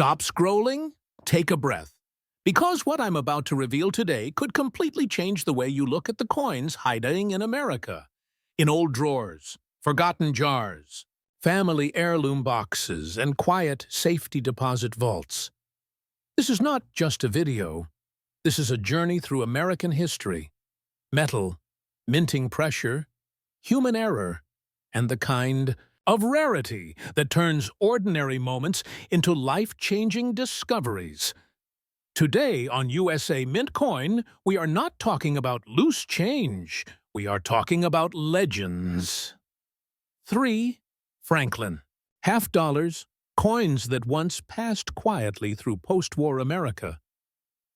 Stop scrolling, take a breath. Because what I'm about to reveal today could completely change the way you look at the coins hiding in America. In old drawers, forgotten jars, family heirloom boxes, and quiet safety deposit vaults. This is not just a video. This is a journey through American history. Metal, minting pressure, human error, and the kind of rarity that turns ordinary moments into life-changing discoveries. Today on USA Mint Coin, we are not talking about loose change. We are talking about legends. 3. Franklin. Half dollars, coins that once passed quietly through post-war America.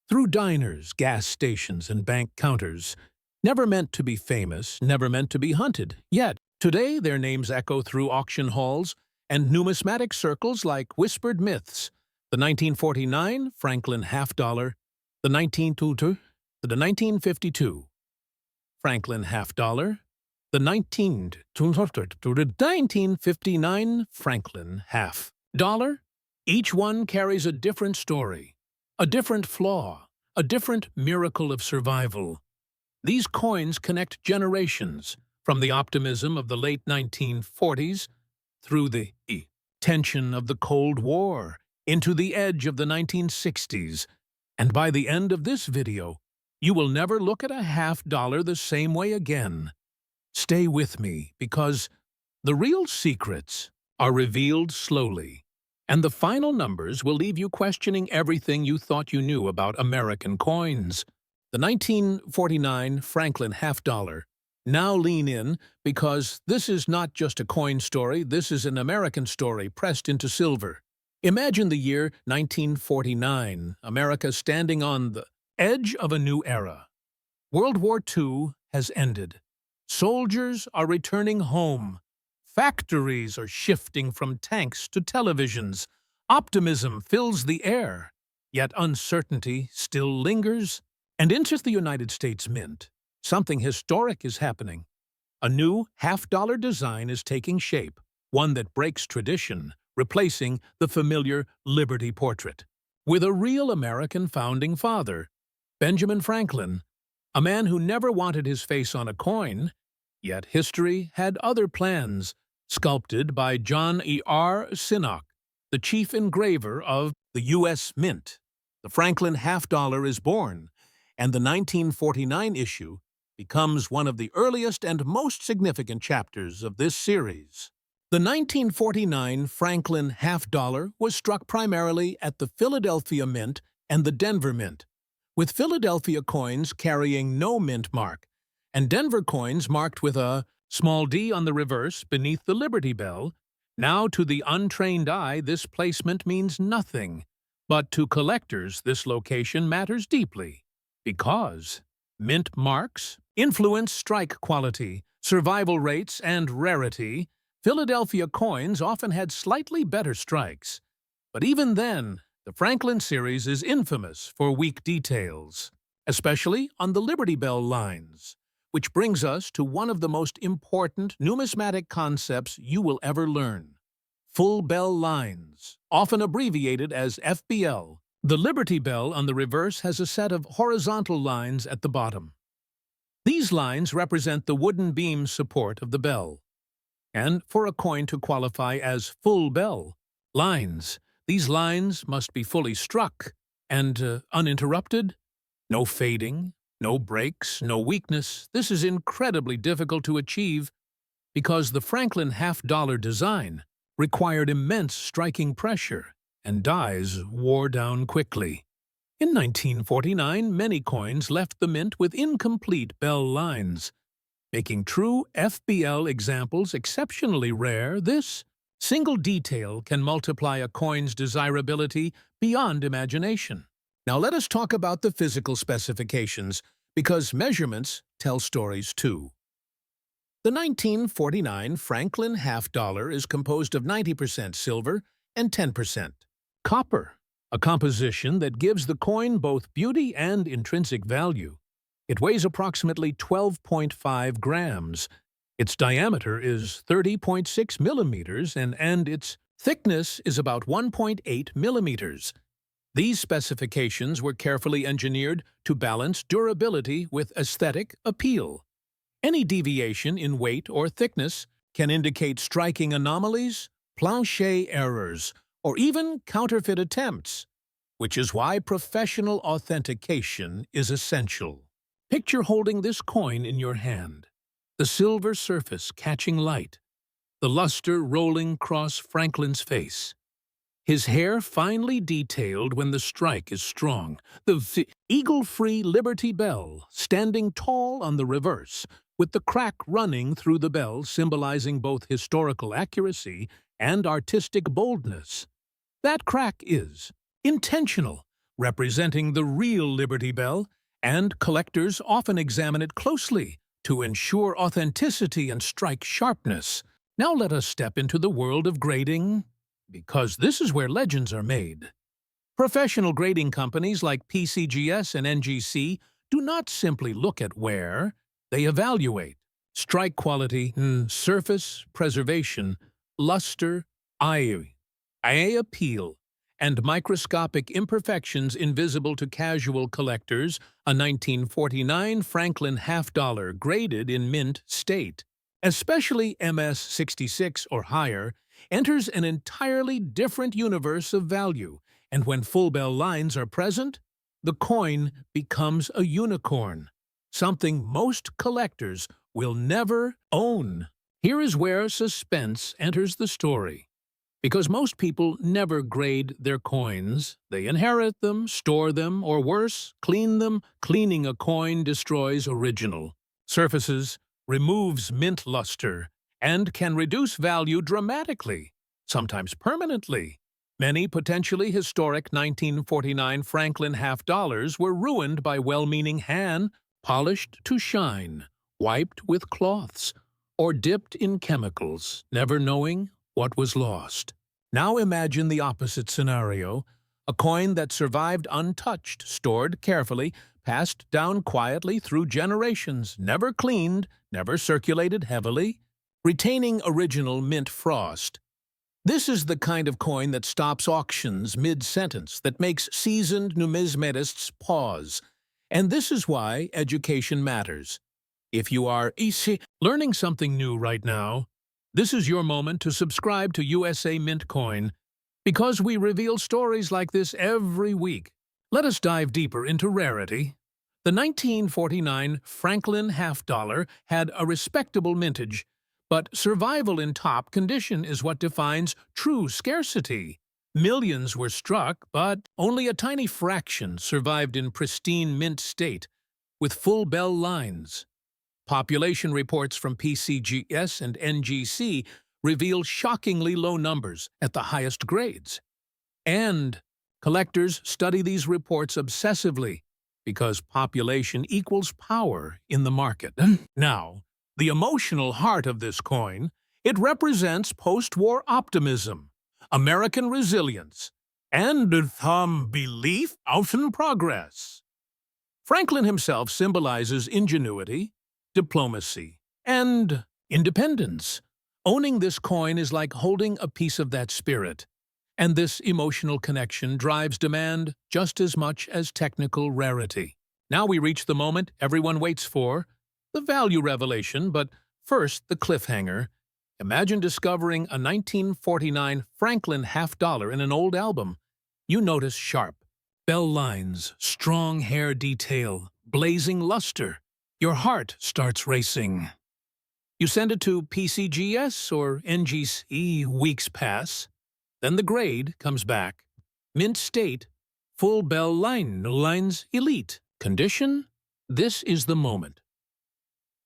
Through diners, gas stations, and bank counters. Never meant to be famous, never meant to be hunted. Yet, today their names echo through auction halls and numismatic circles like whispered myths. The 1949 Franklin half dollar, the 1952 Franklin half dollar, the 1959 Franklin half dollar. Each one carries a different story, a different flaw, a different miracle of survival. These coins connect generations, from the optimism of the late 1940s through the tension of the Cold War into the edge of the 1960s. And by the end of this video, you will never look at a half dollar the same way again. Stay with me, because the real secrets are revealed slowly, and the final numbers will leave you questioning everything you thought you knew about American coins. The 1949 Franklin half dollar. Now lean in, because this is not just a coin story, this is an American story pressed into silver. Imagine the year 1949, America standing on the edge of a new era. World War II has ended. Soldiers are returning home. Factories are shifting from tanks to televisions. Optimism fills the air, yet uncertainty still lingers. And into the United States Mint, something historic is happening. A new half-dollar design is taking shape, one that breaks tradition, replacing the familiar Liberty portrait. With a real American founding father, Benjamin Franklin, a man who never wanted his face on a coin, yet history had other plans, sculpted by John E.R. Sinnock, the chief engraver of the U.S. Mint. The Franklin half dollar is born, and the 1949 issue becomes one of the earliest and most significant chapters of this series. The 1949 Franklin half dollar was struck primarily at the Philadelphia Mint and the Denver Mint, with Philadelphia coins carrying no mint mark, and Denver coins marked with a small d on the reverse beneath the Liberty Bell. Now, to the untrained eye, this placement means nothing, but to collectors, this location matters deeply. Because mint marks influence strike quality, survival rates, and rarity, Philadelphia coins often had slightly better strikes. But even then, the Franklin series is infamous for weak details, especially on the Liberty Bell lines, which brings us to one of the most important numismatic concepts you will ever learn. Full bell lines, often abbreviated as FBL. The Liberty Bell on the reverse has a set of horizontal lines at the bottom. These lines represent the wooden beam support of the bell. And for a coin to qualify as full bell lines, these lines must be fully struck and uninterrupted. No fading, no breaks, no weakness. This is incredibly difficult to achieve because the Franklin half dollar design required immense striking pressure, and dies wore down quickly. In 1949, many coins left the mint with incomplete bell lines, making true FBL examples exceptionally rare. This single detail can multiply a coin's desirability beyond imagination. Now let us talk about the physical specifications, because measurements tell stories too. The 1949 Franklin half dollar is composed of 90% silver and 10% copper, a composition that gives the coin both beauty and intrinsic value. It weighs approximately 12.5 grams. Its diameter is 30.6 millimeters, and its Thickness is about 1.8 millimeters. These specifications were carefully engineered to balance durability with aesthetic appeal. Any deviation in weight or thickness can indicate striking anomalies, plancher errors, or even counterfeit attempts, which is why professional authentication is essential. Picture holding this coin in your hand, the silver surface catching light, the luster rolling across Franklin's face. His hair finely detailed when the strike is strong, the eagle-free Liberty Bell standing tall on the reverse, with the crack running through the bell symbolizing both historical accuracy and artistic boldness. That crack is intentional, representing the real Liberty Bell, and collectors often examine it closely to ensure authenticity and strike sharpness. Now let us step into the world of grading, because this is where legends are made. Professional grading companies like PCGS and NGC do not simply look at wear, they evaluate strike quality, surface preservation, luster, eye appeal, and microscopic imperfections invisible to casual collectors. A 1949 Franklin half-dollar graded in mint state, especially MS-66 or higher, enters an entirely different universe of value, and when full bell lines are present, the coin becomes a unicorn, something most collectors will never own. Here is where suspense enters the story. Because most people never grade their coins, they inherit them, store them, or worse, clean them. Cleaning a coin destroys original surfaces, removes mint luster, and can reduce value dramatically, sometimes permanently. Many potentially historic 1949 Franklin half-dollars were ruined by well-meaning hand, polished to shine, wiped with cloths, or dipped in chemicals, never knowing what was lost. Now imagine the opposite scenario, a coin that survived untouched, stored carefully, passed down quietly through generations, never cleaned, never circulated heavily, retaining original mint frost. This is the kind of coin that stops auctions mid-sentence, that makes seasoned numismatists pause. And this is why education matters. If you are learning something new right now, this is your moment to subscribe to USA Mint Coin, because we reveal stories like this every week. Let us dive deeper into rarity. The 1949 Franklin half-dollar had a respectable mintage, but survival in top condition is what defines true scarcity. Millions were struck, but only a tiny fraction survived in pristine mint state, with full bell lines. Population reports from PCGS and NGC reveal shockingly low numbers at the highest grades. And collectors study these reports obsessively because population equals power in the market. Now, the emotional heart of this coin, it represents post-war optimism, American resilience, and belief in progress. Franklin himself symbolizes ingenuity, diplomacy, and independence. Owning this coin is like holding a piece of that spirit, and this emotional connection drives demand just as much as technical rarity. Now we reach the moment everyone waits for, the value revelation, but first the cliffhanger. Imagine discovering a 1949 Franklin half-dollar in an old album. You notice sharp bell lines, strong hair detail, blazing luster. Your heart starts racing. You send it to PCGS or NGC, weeks pass. Then the grade comes back. Mint state, full bell lines elite. Condition? This is the moment.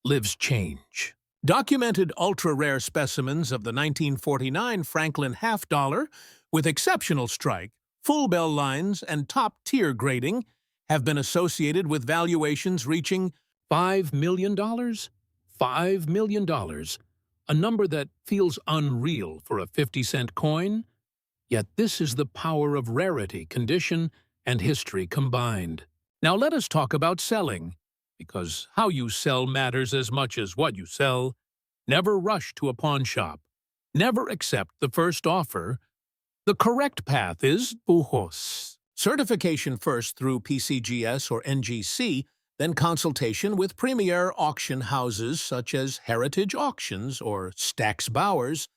Lives change. Documented ultra-rare specimens of the 1949 Franklin half-dollar, with exceptional strike, full bell lines, and top-tier grading, have been associated with valuations reaching $5 million? $5 million. A number that feels unreal for a 50-cent coin? Yet this is the power of rarity, condition, and history combined. Now let us talk about selling, because how you sell matters as much as what you sell. Never rush to a pawn shop. Never accept the first offer. The correct path is buhos. Certification first through PCGS or NGC, then consultation with premier auction houses such as Heritage Auctions or Stax Bowers.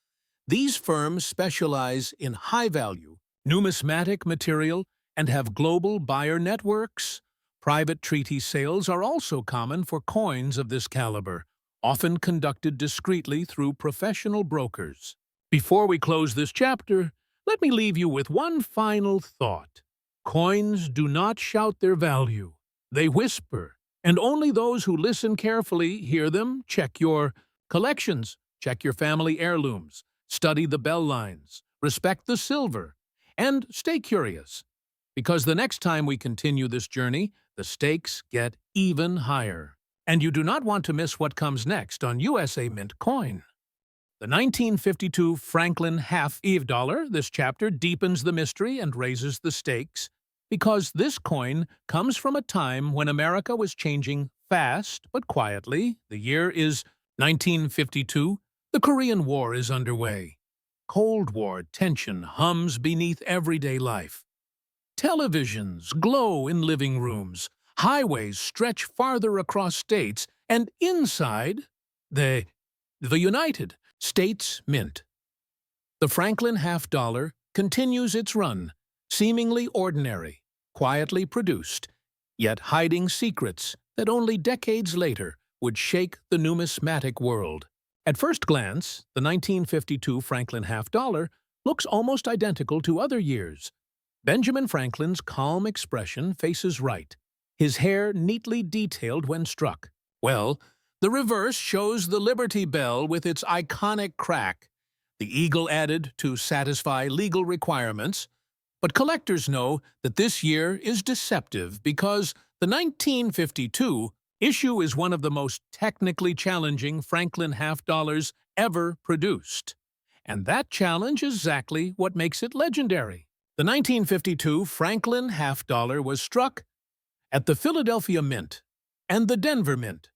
These firms specialize in high-value, numismatic material and have global buyer networks. Private treaty sales are also common for coins of this caliber, often conducted discreetly through professional brokers. Before we close this chapter, let me leave you with one final thought. Coins do not shout their value. They whisper, and only those who listen carefully hear them. Check your collections, check your family heirlooms, study the bell lines, respect the silver, and stay curious. Because the next time we continue this journey, the stakes get even higher. And you do not want to miss what comes next on USA Mint Coin. The 1952 Franklin half-Eve dollar, this chapter deepens the mystery and raises the stakes, because this coin comes from a time when America was changing fast but quietly. The year is 1952. The Korean War is underway. Cold War tension hums beneath everyday life. Televisions glow in living rooms. Highways stretch farther across states, and inside, the United States Mint. The Franklin half-dollar continues its run, seemingly ordinary, quietly produced, yet hiding secrets that only decades later would shake the numismatic world. At first glance, the 1952 Franklin half-dollar looks almost identical to other years. Benjamin Franklin's calm expression faces right, his hair neatly detailed when struck. Well, the reverse shows the Liberty Bell with its iconic crack, the eagle added to satisfy legal requirements. But collectors know that this year is deceptive because the 1952 issue is one of the most technically challenging Franklin half-dollars ever produced. And that challenge is exactly what makes it legendary. The 1952 Franklin half-dollar was struck at the Philadelphia Mint and the Denver Mint.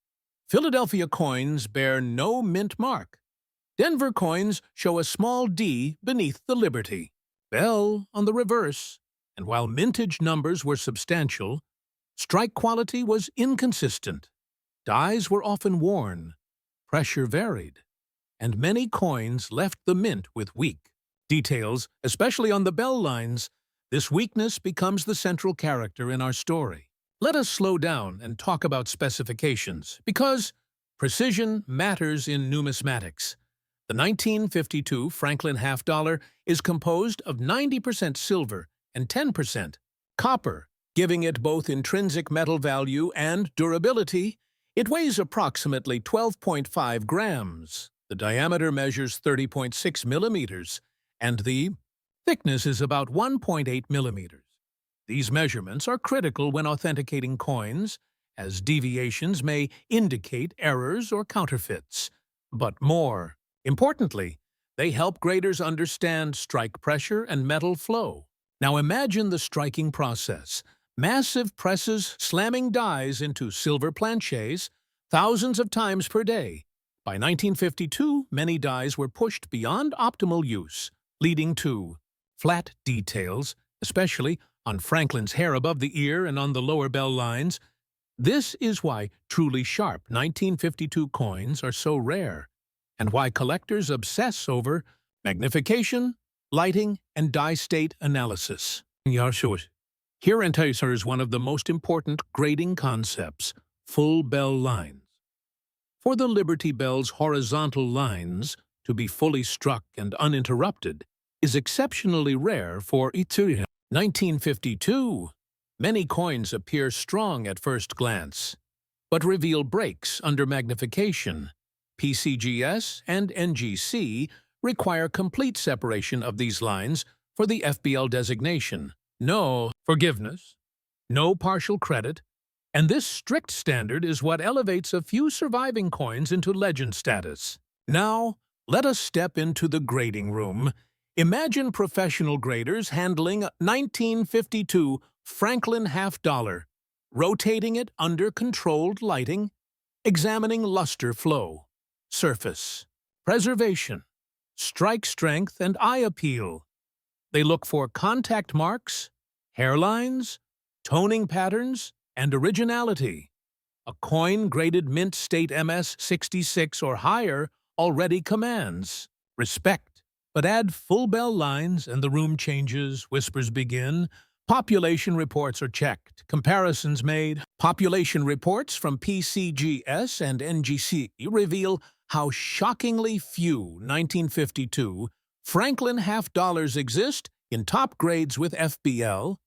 Philadelphia coins bear no mint mark. Denver coins show a small D beneath the Liberty Bell on the reverse, and while mintage numbers were substantial, strike quality was inconsistent. Dies were often worn, pressure varied, and many coins left the mint with weak details, especially on the bell lines. This weakness becomes the central character in our story. Let us slow down and talk about specifications, because precision matters in numismatics. The 1952 Franklin half-dollar is composed of 90% silver and 10% copper, giving it both intrinsic metal value and durability. It weighs approximately 12.5 grams. The diameter measures 30.6 millimeters, and the thickness is about 1.8 millimeters. These measurements are critical when authenticating coins, as deviations may indicate errors or counterfeits. But more importantly, they help graders understand strike pressure and metal flow. Now imagine the striking process. Massive presses slamming dies into silver planchets thousands of times per day. By 1952, many dies were pushed beyond optimal use, leading to flat details, especially on Franklin's hair above the ear and on the lower bell lines. This is why truly sharp 1952 coins are so rare, and why collectors obsess over magnification, lighting, and die state analysis. Here enters one of the most important grading concepts, full bell lines. For the Liberty Bell's horizontal lines to be fully struck and uninterrupted is exceptionally rare for 1952. Many coins appear strong at first glance, but reveal breaks under magnification. PCGS and NGC require complete separation of these lines for the FBL designation. No forgiveness, no partial credit, and this strict standard is what elevates a few surviving coins into legend status. Now, let us step into the grading room. Imagine professional graders handling a 1952 Franklin half-dollar, rotating it under controlled lighting, examining luster flow, surface, preservation, strike strength, and eye appeal. They look for contact marks, hairlines, toning patterns, and originality. A coin graded Mint State MS 66 or higher already commands respect. But add full bell lines and the room changes, whispers begin. Population reports are checked, comparisons made. Population reports from PCGS and NGC reveal how shockingly few 1952 Franklin half dollars exist in top grades with FBL.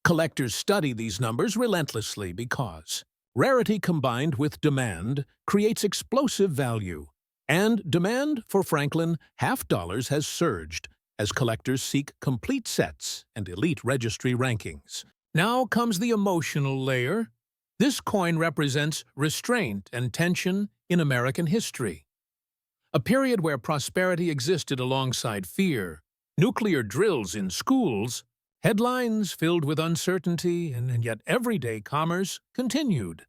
Collectors study these numbers relentlessly because rarity combined with demand creates explosive value. And demand for Franklin half dollars has surged as collectors seek complete sets and elite registry rankings. Now comes the emotional layer. This coin represents restraint and tension in American history. A period where prosperity existed alongside fear, nuclear drills in schools, headlines filled with uncertainty, and yet everyday commerce continued.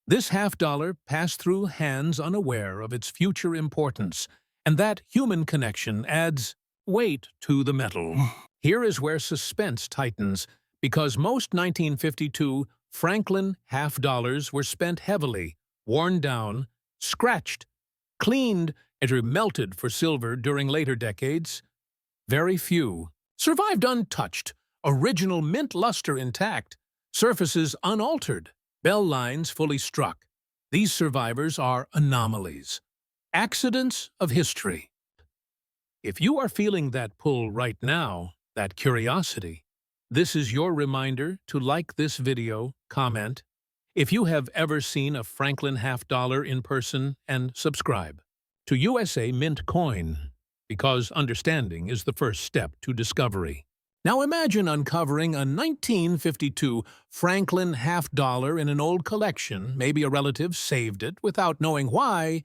This half dollar passed through hands unaware of its future importance, and that human connection adds weight to the metal. Here is where suspense tightens, because most 1952 Franklin half dollars were spent heavily, worn down, scratched, cleaned, and melted for silver during later decades. Very few survived untouched, original mint luster intact, surfaces unaltered, bell lines fully struck. These survivors are anomalies, accidents of history. If you are feeling that pull right now, that curiosity, this is your reminder to like this video, comment, if you have ever seen a Franklin half dollar in person, and subscribe to USA Mint Coin, because understanding is the first step to discovery. Now imagine uncovering a 1952 Franklin half dollar in an old collection. Maybe a relative saved it without knowing why.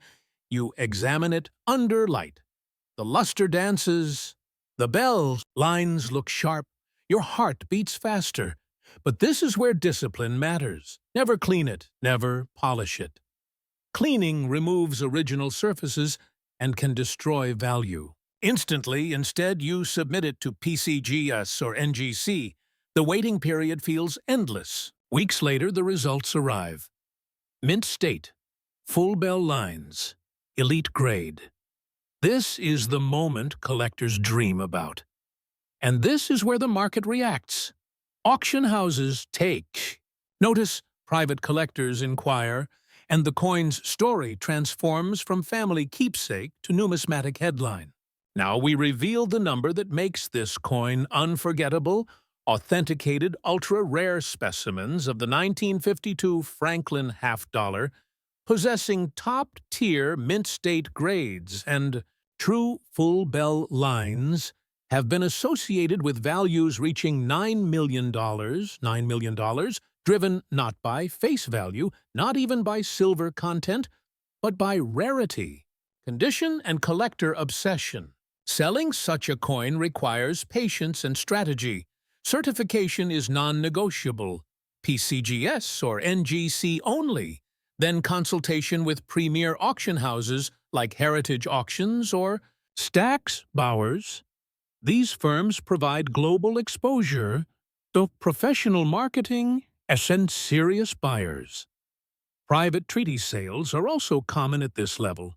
You examine it under light. The luster dances, the bell lines look sharp, your heart beats faster. But this is where discipline matters. Never clean it, never polish it. Cleaning removes original surfaces and can destroy value. Instantly, instead, you submit it to PCGS or NGC. The waiting period feels endless. Weeks later, the results arrive. Mint State, full bell lines, elite grade. This is the moment collectors dream about. And this is where the market reacts. Auction houses take. Notice private collectors inquire, and the coin's story transforms from family keepsake to numismatic headline. Now we reveal the number that makes this coin unforgettable, authenticated ultra-rare specimens of the 1952 Franklin half dollar, possessing top-tier Mint State grades and true full bell lines, have been associated with values reaching $9 million, driven not by face value, not even by silver content, but by rarity, condition, and collector obsession. Selling such a coin requires patience and strategy. Certification is non-negotiable. PCGS or NGC only. Then consultation with premier auction houses like Heritage Auctions or Stack's Bowers. These firms provide global exposure, so professional marketing and serious buyers. Private treaty sales are also common at this level,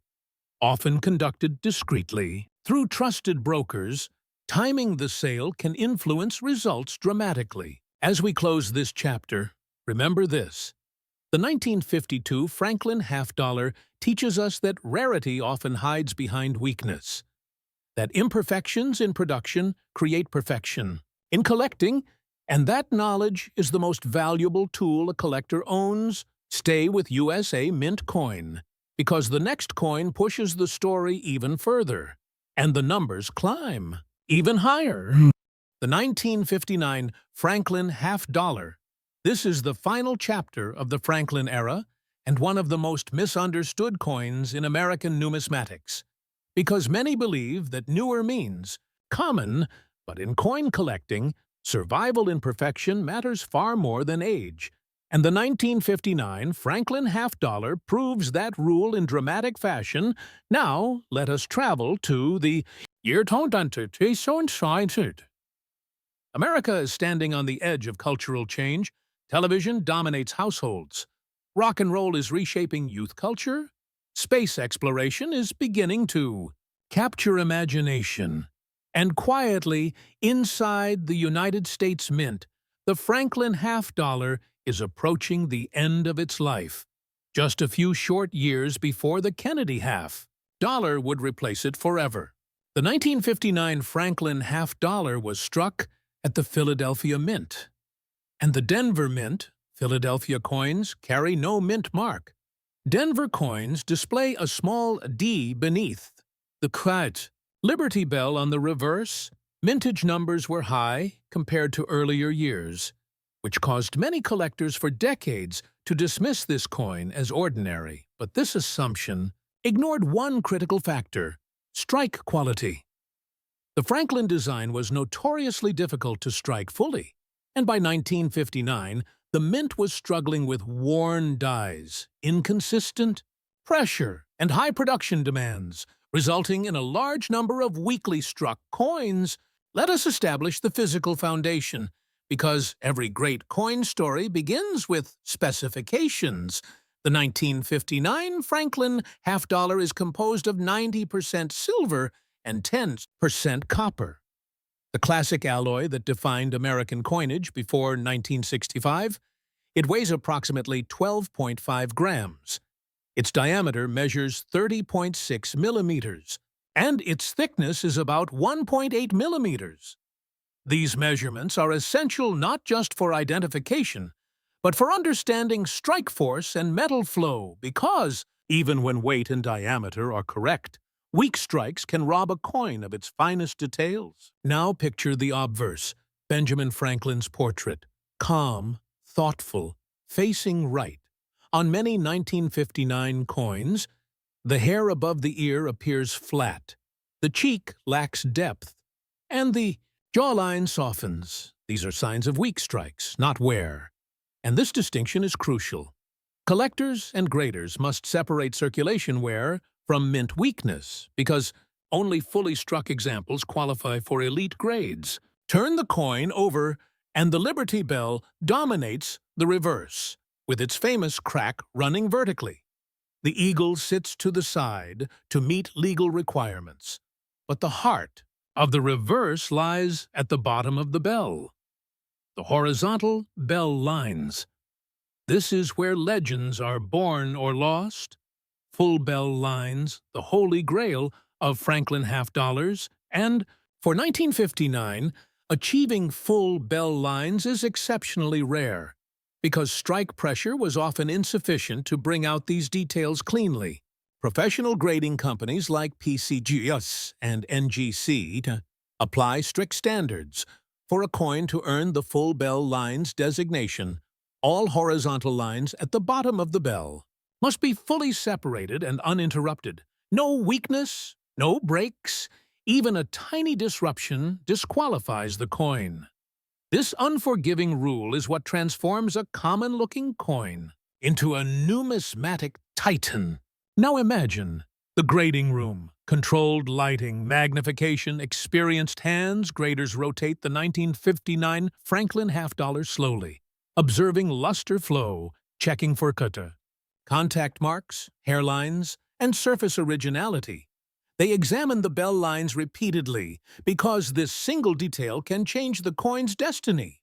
often conducted discreetly. Through trusted brokers, timing the sale can influence results dramatically. As we close this chapter, remember this. The 1952 Franklin half dollar teaches us that rarity often hides behind weakness, that imperfections in production create perfection in collecting, and that knowledge is the most valuable tool a collector owns. Stay with USA Mint Coin, because the next coin pushes the story even further, and the numbers climb even higher. The 1959 Franklin half dollar. This is the final chapter of the Franklin era and one of the most misunderstood coins in American numismatics, because many believe that newer means common, but in coin collecting, survival in perfection matters far more than age, And the 1959 Franklin half-dollar proves that rule in dramatic fashion. Now, let us travel to the year 2020. America is standing on the edge of cultural change. Television dominates households. Rock and roll is reshaping youth culture. Space exploration is beginning to capture imagination. And quietly, inside the United States Mint, the Franklin half-dollar is approaching the end of its life. Just a few short years before the Kennedy half-dollar would replace it forever. The 1959 Franklin half-dollar was struck at the Philadelphia Mint. And the Denver Mint, Philadelphia coins, carry no mint mark. Denver coins display a small D beneath the quote. Liberty Bell on the reverse. Mintage numbers were high compared to earlier years, which caused many collectors for decades to dismiss this coin as ordinary. But this assumption ignored one critical factor: strike quality. The Franklin design was notoriously difficult to strike fully, and by 1959, the mint was struggling with worn dies, inconsistent pressure, and high production demands, resulting in a large number of weakly struck coins. Let us establish the physical foundation, because every great coin story begins with specifications. The 1959 Franklin half-dollar is composed of 90% silver and 10% copper. The classic alloy that defined American coinage before 1965, it weighs approximately 12.5 grams. Its diameter measures 30.6 millimeters, and its thickness is about 1.8 millimeters. These measurements are essential not just for identification, but for understanding strike force and metal flow, because, even when weight and diameter are correct, weak strikes can rob a coin of its finest details. Now picture the obverse, Benjamin Franklin's portrait, calm, thoughtful, facing right. On many 1959 coins, the hair above the ear appears flat, the cheek lacks depth, and the jawline softens. These are signs of weak strikes, not wear. And this distinction is crucial. Collectors and graders must separate circulation wear from mint weakness, because only fully struck examples qualify for elite grades. Turn the coin over, and the Liberty Bell dominates the reverse, with its famous crack running vertically. The eagle sits to the side to meet legal requirements, but the heart of the reverse lies at the bottom of the bell. The horizontal bell lines. This is where legends are born or lost. Full bell lines, the holy grail of Franklin half-dollars, and for 1959, achieving full bell lines is exceptionally rare, because strike pressure was often insufficient to bring out these details cleanly. Professional grading companies like PCGS and NGC apply strict standards. For a coin to earn the full bell lines designation, all horizontal lines at the bottom of the bell must be fully separated and uninterrupted. No weakness, no breaks, even a tiny disruption disqualifies the coin. This unforgiving rule is what transforms a common-looking coin into a numismatic titan. Now imagine the grading room. Controlled lighting, magnification, experienced hands. Graders rotate the 1959 Franklin half-dollar slowly, observing luster flow, checking for contact marks, hairlines, and surface originality. They examine the bell lines repeatedly, because this single detail can change the coin's destiny.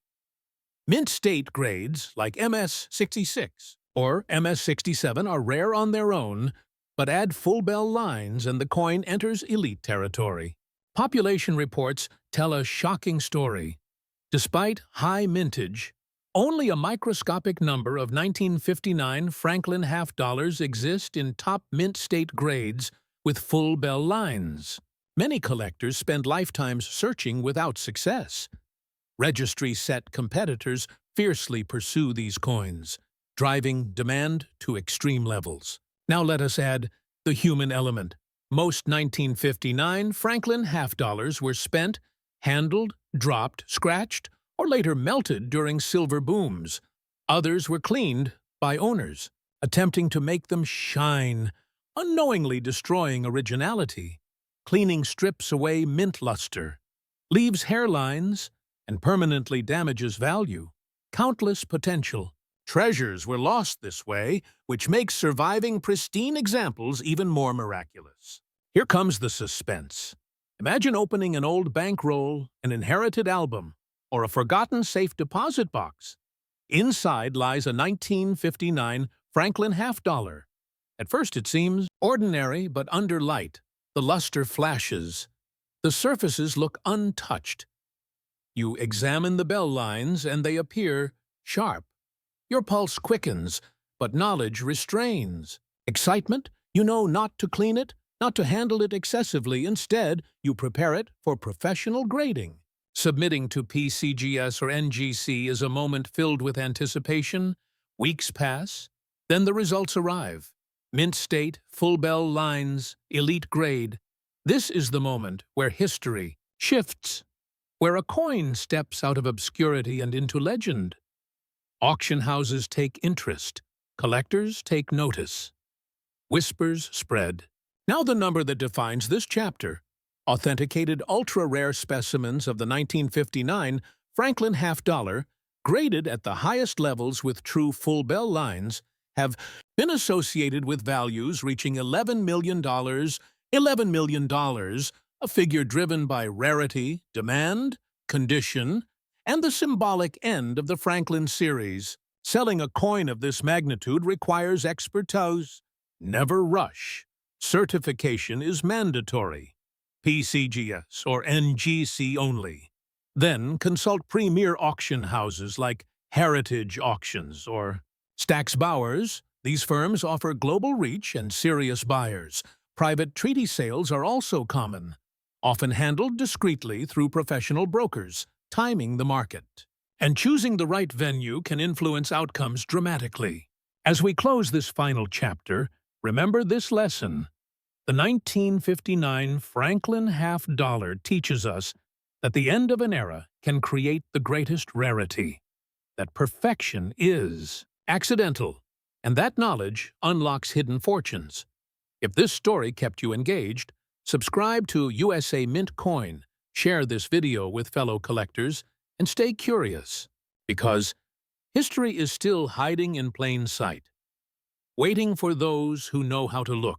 Mint state grades like MS-66 or MS-67 are rare on their own, but add full bell lines and the coin enters elite territory. Population reports tell a shocking story. Despite high mintage, only a microscopic number of 1959 Franklin half-dollars exist in top mint state grades with full bell lines. Many collectors spend lifetimes searching without success. Registry-set competitors fiercely pursue these coins, driving demand to extreme levels. Now let us add the human element. Most 1959 Franklin half-dollars were spent, handled, dropped, scratched, or later melted during silver booms. Others were cleaned by owners, attempting to make them shine, unknowingly destroying originality. Cleaning strips away mint luster, leaves hairlines, and permanently damages value. Countless potential treasures were lost this way, which makes surviving pristine examples even more miraculous. Here comes the suspense. Imagine opening an old bankroll, an inherited album, or a forgotten safe deposit box. Inside lies a 1959 Franklin half-dollar. At first it seems ordinary, but under light, the luster flashes. The surfaces look untouched. You examine the bell lines and they appear sharp. Your pulse quickens, but knowledge restrains. Excitement? You know not to clean it, not to handle it excessively. Instead, you prepare it for professional grading. Submitting to PCGS or NGC is a moment filled with anticipation. Weeks pass, then the results arrive. Mint state, full bell lines, elite grade. This is the moment where history shifts, where a coin steps out of obscurity and into legend. Auction houses take interest. Collectors take notice. Whispers spread. Now the number that defines this chapter. Authenticated ultra-rare specimens of the 1959 Franklin half-dollar, graded at the highest levels with true full bell lines, have been associated with values reaching $11 million. $11 million, a figure driven by rarity, demand, condition, and the symbolic end of the Franklin series. Selling a coin of this magnitude requires expertise. Never rush. Certification is mandatory. PCGS or NGC only. Then consult premier auction houses like Heritage Auctions or Stack's Bowers. These firms offer global reach and serious buyers. Private treaty sales are also common, often handled discreetly through professional brokers, timing the market. And choosing the right venue can influence outcomes dramatically. As we close this final chapter, remember this lesson. The 1959 Franklin half-dollar teaches us that the end of an era can create the greatest rarity, that perfection is accidental, and that knowledge unlocks hidden fortunes. If this story kept you engaged, subscribe to USA Mint Coin, share this video with fellow collectors, and stay curious, because history is still hiding in plain sight, waiting for those who know how to look.